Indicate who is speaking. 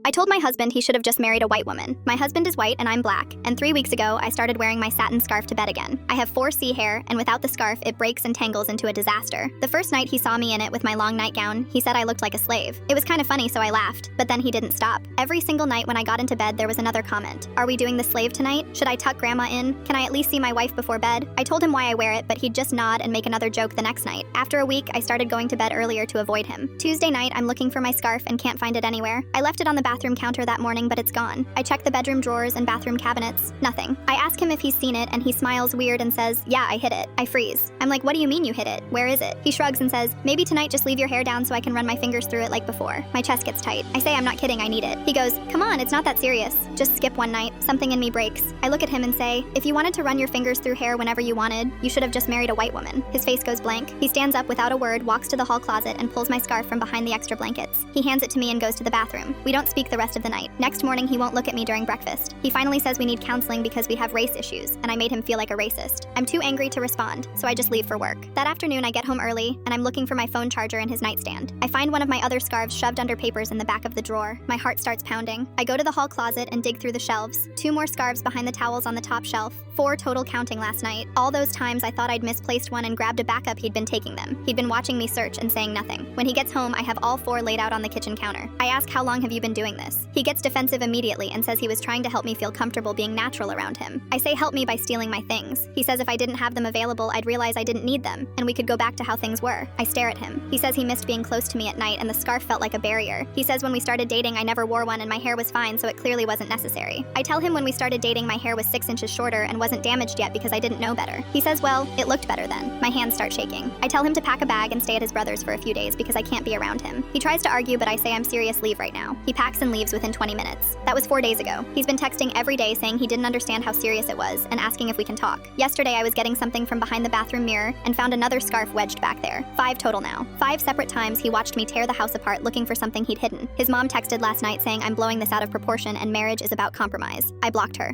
Speaker 1: I told my husband he should have just married a white woman. My husband is white and I'm black, and 3 weeks ago I started wearing my satin scarf to bed again. I have 4C hair, and without the scarf it breaks and tangles into a disaster. The first night he saw me in it with my long nightgown, he said I looked like a slave. It was kind of funny, so I laughed, but then he didn't stop. Every single night when I got into bed there was another comment. Are we doing the slave tonight? Should I tuck grandma in? Can I at least see my wife before bed? I told him why I wear it, but he'd just nod and make another joke the next night. After a week, I started going to bed earlier to avoid him. Tuesday night, I'm looking for my scarf and can't find it anywhere. I left it on the bathroom counter that morning, but it's gone. I checked the bedroom drawers and bathroom cabinets. Nothing. I ask him if he's seen it, and he smiles weird and says, yeah, I hid it. I freeze. I'm like, what do you mean you hid it? Where is it? He shrugs and says, maybe tonight just leave your hair down so I can run my fingers through it like before. My chest gets tight. I say I'm not kidding, I need it. He goes, come on, it's not that serious. Just skip one night. Something in me breaks. I look at him and say, if you wanted to run your fingers through hair whenever you wanted, you should have just married a white woman. His face goes blank. He stands up without a word, walks to the hall closet, and pulls my scarf from behind the extra blankets. He hands it to me and goes to the bathroom. We don't speak the rest of the night. Next morning, he won't look at me during breakfast. He finally says we need counseling because we have race issues, and I made him feel like a racist. I'm too angry to respond, so I just leave for work. That afternoon, I get home early, and I'm looking for my phone charger in his nightstand. I find one of my other scarves shoved under papers in the back of the drawer. My heart starts pounding. I go to the hall closet and dig through the shelves. 2 more scarves behind the towels on the top shelf. 4 total counting last night. All those times I thought I'd misplaced one and grabbed a backup, he'd been taking them. He'd been watching me search and saying nothing. When he gets home, I have all 4 laid out on the kitchen counter. I ask, how long have you been doing this? He gets defensive immediately and says he was trying to help me feel comfortable being natural around him. I say help me by stealing my things. He says if I didn't have them available, I'd realize I didn't need them, and we could go back to how things were. I stare at him. He says he missed being close to me at night and the scarf felt like a barrier. He says when we started dating, I never wore one and my hair was fine, so it clearly wasn't necessary. I tell him when we started dating, my hair was 6 inches shorter and wasn't damaged yet because I didn't know better. He says, well, it looked better then. My hands start shaking. I tell him to pack a bag and stay at his brother's for a few days because I can't be around him. He tries to argue, but I say I'm serious, leave right now. He packs and leaves within 20 minutes. That was 4 days ago. He's been texting every day saying he didn't understand how serious it was and asking if we can talk. Yesterday I was getting something from behind the bathroom mirror and found another scarf wedged back there. 5 total now. 5 separate times he watched me tear the house apart looking for something he'd hidden. His mom texted last night saying I'm blowing this out of proportion and marriage is about compromise. I blocked her.